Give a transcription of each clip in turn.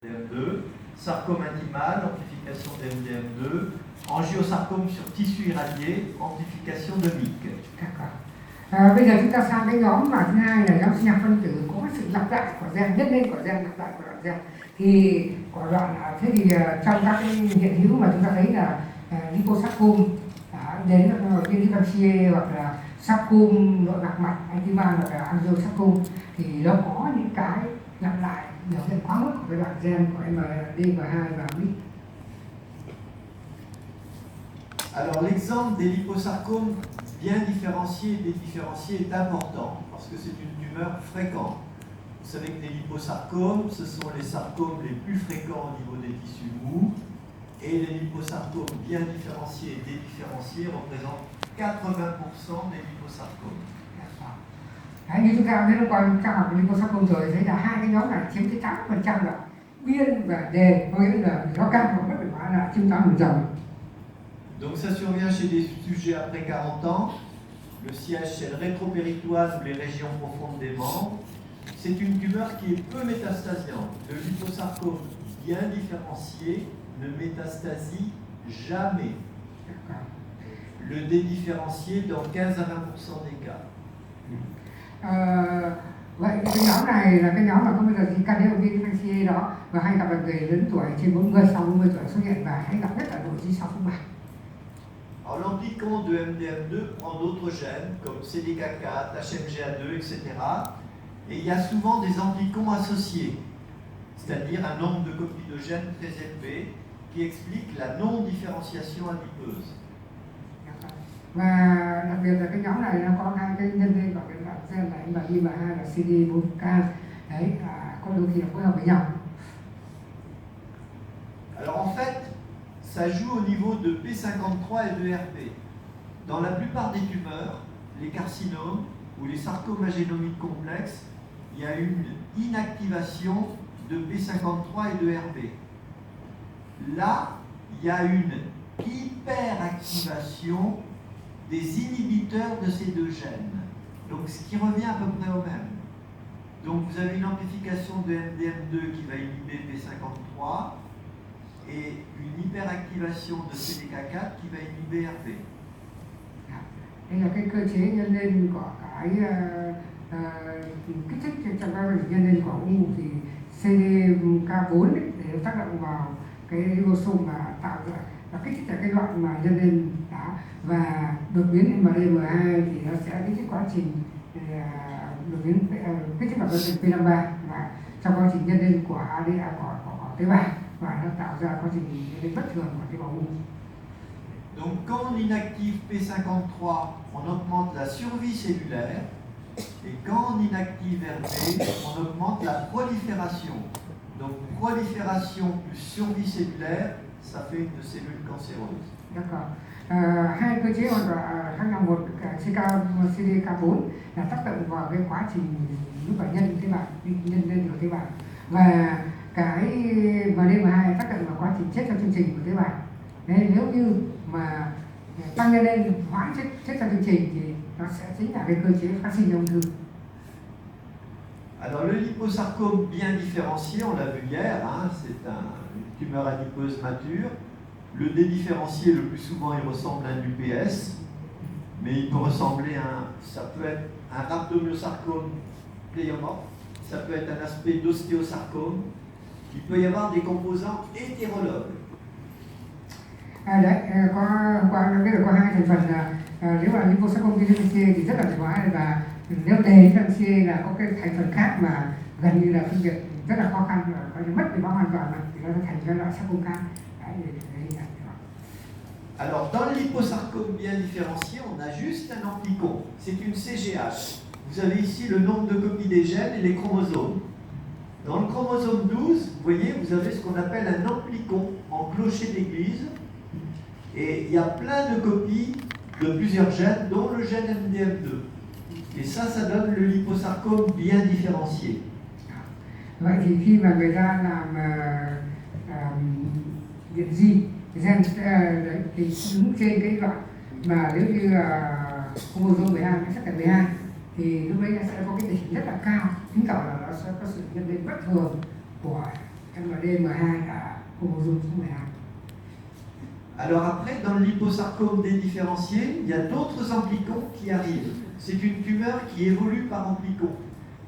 MDM2, sarcome intimal, amplification de MDM2, angiosarcome sur tissu irradié, amplification de MYC. Bây giờ chúng ta sang cái nhóm mà thứ hai là nhóm sinh học phân tử có sự lặp lại của gen, nhân lên của gen, lặp lại của đoạn gen. Thì của đoạn thế thì trong các cái hiện hữu mà chúng ta thấy là liposarcome đến differentiate hoặc là sarcome nội mạc mặt intimal hoặc là angiosarcome thì nó có những cái lặp lại biểu hiện quá mức của cái đoạn gen của MDM2 và MYC. Alors l'exemple des liposarcomes bien différenciés et dédifférenciés est important parce que c'est une tumeur fréquente. Vous savez que les liposarcomes, ce sont les sarcomes les plus fréquents au niveau des tissus mous et les liposarcomes bien différenciés et dédifférenciés représentent 80% des liposarcomes. Như chúng ta biết qua các học liposarcome rồi thấy là hai cái nhóm này chiếm tới 80% là biên và đề, có nghĩa là nó cao và bất tử hóa là chiếm 80%. Donc ça survient chez des sujets après 40 ans. Le siège c'est le rétropéritoine ou les régions profondes des membres. C'est une tumeur qui est peu métastasiante. Le liposarcome bien différencié ne métastasie jamais. Le dédifférencié dans 15 à 20% des cas. Vậy cái nhóm này là cái nhóm mà không bao giờ gì cardiovirus differentiate đó và hay gặp ở người lớn tuổi trên 40 sau 40 tuổi xuất hiện và hay gặp nhất là nội trí sau phẫu mạch. Alors l'amplicon de MDM2 prend d'autres gènes comme CDK4, HMGA2, etc. Et il y a souvent des amplicons associés, c'est-à-dire un nombre de copies de gènes très élevé qui explique la non-différenciation adipeuse. Và đặc biệt là cái nhóm này nó có hai cái nhân lên của cái đoạn gen này và MDM2 là CD4K đấy, có đôi khi là phối hợp với nhau. Alors en fait, ça joue au niveau de P53 et de RP. Dans la plupart des tumeurs, les carcinomes ou les sarcomes agénomiques complexes, il y a une inactivation de P53 et de RP. Là, il y a une hyperactivation des inhibiteurs de ces deux gènes. Donc ce qui revient à peu près au même. Donc vous avez une amplification de MDM2 qui va inhiber P53 et une hyperactivation de CDK4 qui va inhiber RP. Đây là cái cơ chế nhân lên của cái kích thích trong các nhân lên của u thì CDK4 để tác động vào cái ribosome và tạo ra và kích thích cái đoạn mà nhân lên đó và đột biến MDM2 thì nó sẽ kích thích quá trình đột biến kích thích vào quá trình P53 và trong quá trình nhân lên của ADA của tế bào và nó tạo ra quá trình nhân lên bất thường của tế bào u. Donc quand on inactive P53, on augmente la survie cellulaire et quand on inactive RP, on augmente la prolifération. Donc prolifération plus survie cellulaire, ça fait une cellule cancéreuse. D'accord. Hai cơ chế hoàn toàn khác nhau. Một CDK4 là tác động vào cái quá trình giúp bệnh nhân tế bào nhân lên của tế bào và cái MDM2 tác động vào quá trình chết theo chương trình của tế bào. Nên nếu như mà tăng nhân lên hoãn chết theo chương trình thì nó sẽ chính là cái cơ chế phát sinh ung thư. Alors le liposarcome bien différencié, on l'a vu hier, hein, c'est une tumeur adipeuse mature. Le dédifférencié, le plus souvent, il ressemble à un UPS, mais il peut ressembler ça peut être un rhabdomyosarcome pléiomorphe, ça peut être un aspect d'ostéosarcome. Il peut y avoir des composants hétérologues. Đấy, qua biết được có hai thành phần là nếu mà liposarcome differentiate thì rất là thoải mái và nếu đề differentiate là có cái thành phần khác mà gần như là phân biệt rất là khó khăn và có thể mất đi bóng hoàn toàn thì nó sẽ thành cái loại sarcome khác. Alors, dans le liposarcome bien différencié, on a juste un amplicon. C'est une CGH. Vous avez ici le nombre de copies des gènes et les chromosomes. Dans le chromosome 12, vous voyez, vous avez ce qu'on appelle un amplicon en clocher d'église. Et il y a plein de copies de plusieurs gènes, dont le gène MDM2. Et ça donne le liposarcome bien différencié. Vậy thì khi mà người ta làm điện di gen đấy thì đứng trên cái đoạn mà nếu như chromosome 12 nó sẽ là 12 thì lúc đấy nó sẽ có cái đỉnh rất là cao, chứng tỏ là nó sẽ có sự nhân lên bất thường của MD, M2 là chromosome số 12. Alors après, dans le liposarcome dédifférencié, il y a d'autres amplicons qui arrivent. C'est une tumeur qui évolue par amplicon.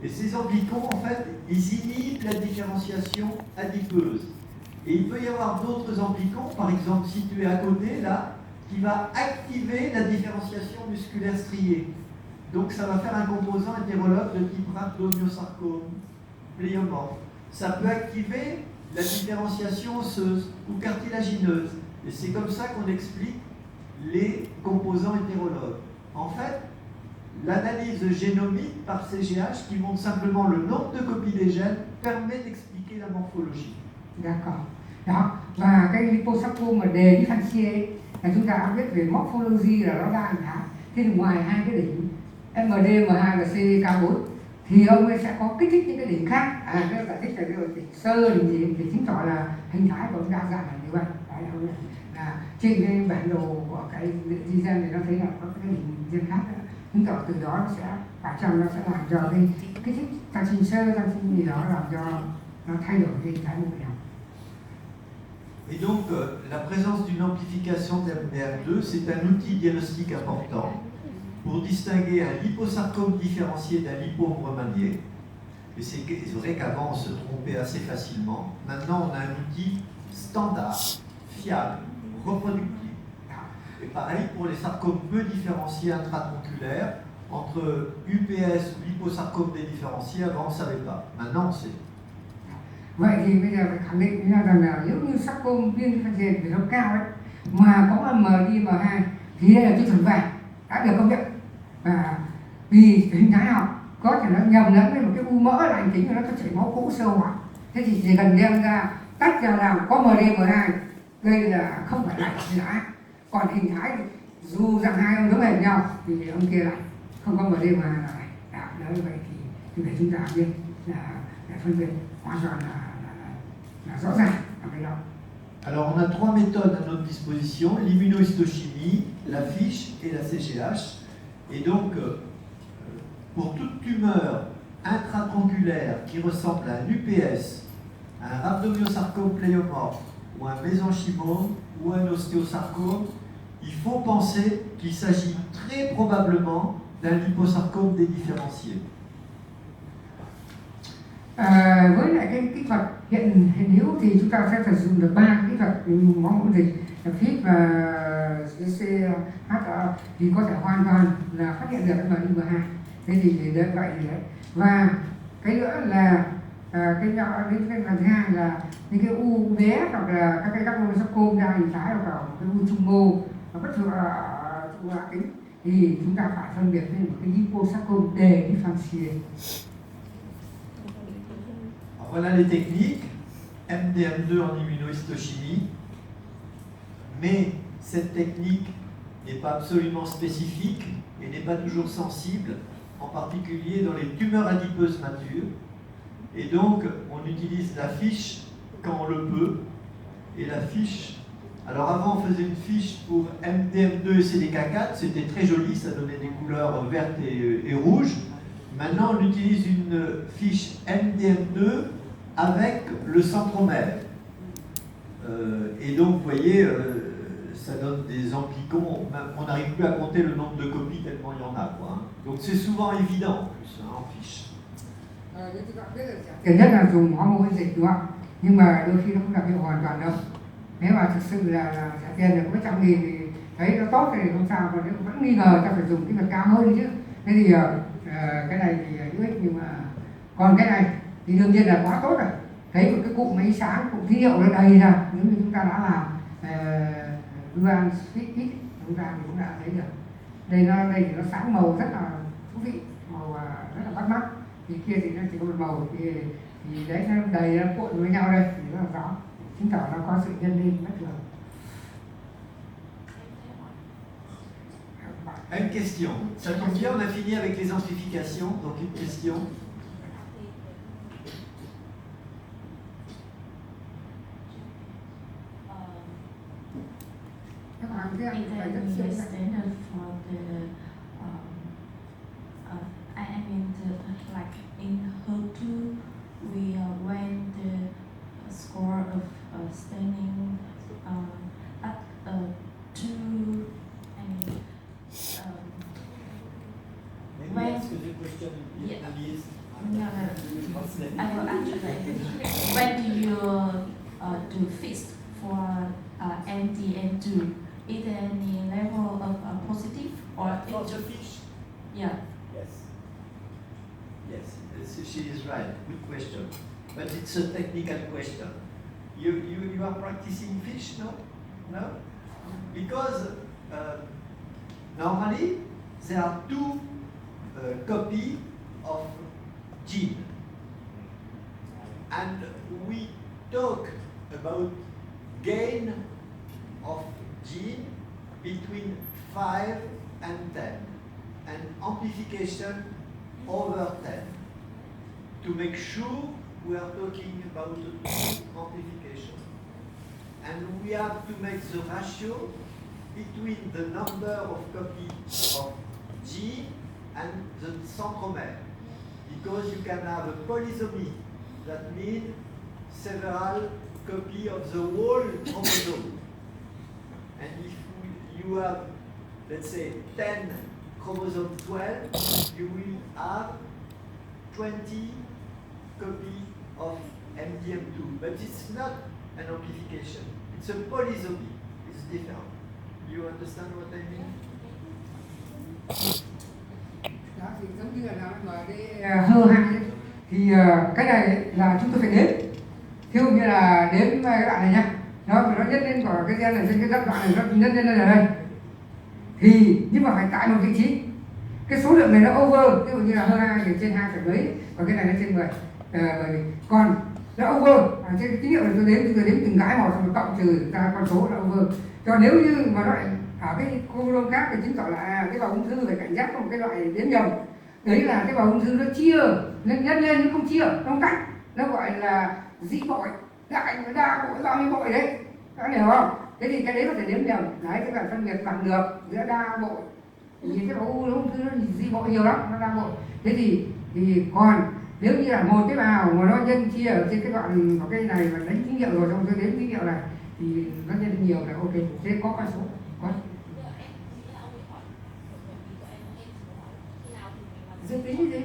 Et ces amplicons, en fait, ils inhibent la différenciation adipeuse. Et il peut y avoir d'autres amplicons, par exemple situés à côté, là, qui va activer la différenciation musculaire striée. Donc ça va faire un composant hétérologue de type rhabdomyosarcome, pléomorphe. Ça peut activer la différenciation osseuse ou cartilagineuse. Et c'est comme ça qu'on explique les composants hétérologues. En fait, l'analyse génomique par CGH, qui montre simplement le nombre de copies des gènes, permet d'expliquer la morphologie. D'accord. Đó, và cái liposarcome mà đề differentiate là chúng ta đã biết về morphology là nó đa hình thái. Thế thì ngoài hai cái đỉnh MD, M2 và CDK4 thì ông ấy sẽ có kích thích những cái đỉnh khác. Cái giải thích là cái đỉnh sơ đỉnh gì thì chứng tỏ là hình thái của ông đa dạng là như vậy. Đấy là trên cái bản đồ của cái di gen này nó thấy là có cái đỉnh gen khác đó. Chứng tỏ từ đó nó sẽ phải chăng nó sẽ làm cho cái kích thích tăng sinh sơ, tăng sinh gì đó làm cho nó thay đổi cái hình thái của mình. Et donc, la présence d'une amplification d'MDR2, c'est un outil diagnostique important pour distinguer un liposarcome différencié d'un lipome remanié. Et c'est vrai qu'avant, on se trompait assez facilement. Maintenant, on a un outil standard, fiable, reproductible. Et pareil pour les sarcomes peu différenciés intratronculaires, entre UPS ou liposarcome dédifférencié, avant on ne savait pas. Maintenant, on sait. Vậy thì bây giờ phải khẳng định với nhau rằng là nếu như sarcome viên differentiate về nó cao ấy mà có MD, M2 thì đây là tiêu chuẩn vàng đã được công nhận. Và vì hình thái học có thể nó nhầm lẫn với một cái u mỡ lành tính là nó có chảy máu cũ sơ hóa. Thế thì chỉ cần đem ra tách ra làm có MD, M2, đây là không phải lành gì đã. Còn hình thái dù rằng hai ông giống hệt nhau thì ông kia lại không có MD, M2 là lành. Đấy vậy thì để chúng ta biết là phân biệt hoàn toàn là rõ ràng ở cái đó. Alors on a trois méthodes à notre disposition, l'immunohistochimie, la fiche et la CGH. Et donc, pour toute tumeur intratronculaire qui ressemble à un UPS, à un rhabdomyosarcome pléomorphe, ou un mésenchymome, ou un ostéosarcome, il faut penser qu'il s'agit très probablement d'un liposarcome dédifférencié. Với lại cái kỹ thuật hiện hữu thì chúng ta sẽ sử dụng được 3 kỹ thuật máu hỗn dịch FIT và CCH thì có thể hoàn toàn là phát hiện được MD, M2. Thế thì vậy thì đấy. Và cái nữa là cái lần thứ hai là những cái u bé hoặc là các cái sarcome đa hình thái hoặc là cái u trung mô và bất thường trung mô kính thì chúng ta phải phân biệt với một cái liposarcome dédifférencié. Voilà les techniques, MDM2 en immunohistochimie, mais cette technique n'est pas absolument spécifique et n'est pas toujours sensible, en particulier dans les tumeurs adipeuses matures. Et donc, on utilise la fiche quand on le peut, et la fiche... Alors avant, on faisait une fiche pour MDM2 et CDK4, c'était très joli, ça donnait des couleurs vertes et rouges. Maintenant, on utilise une fiche MDM2 avec le centromère. Et donc, vous voyez, ça donne des amplicons. On n'arrive plus à compter le nombre de copies tellement il y en a, quoi. Donc, c'est souvent évident, en plus, en fiche. Thứ nhất là dùng hormone dịch đúng không? Nhưng mà đôi khi nó không đặc hiệu hoàn toàn đâu. Nếu mà thực sự là trả tiền được mấy trăm nghìn thì thấy nó tốt thì không sao, còn nếu vẫn nghi ngờ ta phải dùng kỹ thuật cao hơn chứ. Thế thì cái này thì hữu ích, nhưng mà còn cái này thì đương nhiên là quá tốt rồi. Thấy một cái cụm máy sáng, cụm ký hiệu nó đầy ra, nếu như chúng ta đã làm Dual Switch Kit chúng ta thì cũng đã thấy được. Đây thì nó sáng màu rất là thú vị, màu rất là bắt mắt. Thì kia thì nó chỉ có một màu thì đấy nó đầy nó cuộn với nhau đây thì rất là rõ, chứng tỏ nó có sự nhân lên bất thường. Une question. Ça tombe bien, on a fini avec les amplifications, donc une question. Is there any standard for the I mean like in HER2 we when the of standing up to and Maybe when- ask the question in Yeah. Vietnamese. no. I will answer that. When do you do fist for ND and do? Is there any level of positive or For the fish? yeah? Yes. Yes, she is right. Good question. But it's a technical question. You are practicing fish, no? No? Because normally there are two copies of gene. And we talk about gain of gene between 5 and 10 and amplification over 10. To make sure we are talking about amplification. And we have to make the ratio between the number of copies of gene and the centromere. Because you can have a polysomy, that means several copies of the whole chromosome. And if you have, let's say, 10 chromosome 12, you will have 20 copies of MDM2. But it's not an amplification. It's a polysomy. It's different. You understand what I mean? Đó thì giống như là nói cái HER2 ấy, thì cái này là chúng tôi phải đếm. Ví dụ như là đếm cái đoạn này nhá, nó nhân lên của cái gen này trên cái đoạn này nó nhân lên ở đây. Thì nhưng mà phải tại một vị trí. Cái số lượng này nó over, ví dụ như là HER2 thì trên 2 mấy, còn cái này nó trên 10. Còn nó over, trên cái tín hiệu này tôi đếm từng cái một xong rồi cộng trừ ra con số là over. Còn nếu như mà nó lại ở cái chromosome khác thì chứng tỏ là cái bào ung thư phải cảnh giác có một cái loại đếm nhầm. Đấy là cái bào ung thư nó chia, nó nhân lên nhưng không chia, nó không cắt, nó gọi là dị bội, đại và đa bội, bao nhiêu bội đấy, các bạn hiểu không? Thế thì cái đấy có thể đếm nhầm, đấy cái là phân biệt bằng được giữa đa bội, vì cái bào ung thư nó dị bội nhiều lắm, nó đa bội. Thế thì còn nếu như là một cái bào mà nó nhân chia ở trên cái đoạn của cái này mà đánh tín hiệu rồi xong tôi đếm tín hiệu này thì nó nhân nhiều là ok, thế có con số có. Dương tính như thế.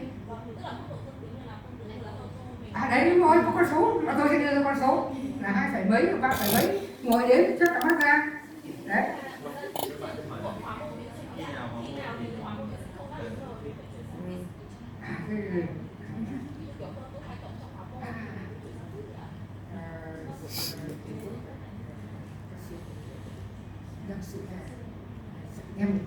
À đấy đúng rồi, có con số, và tôi sẽ đưa ra con số là 2 mấy, 3 mấy, ngồi đếm chắc cả mắt ra. Đấy. Em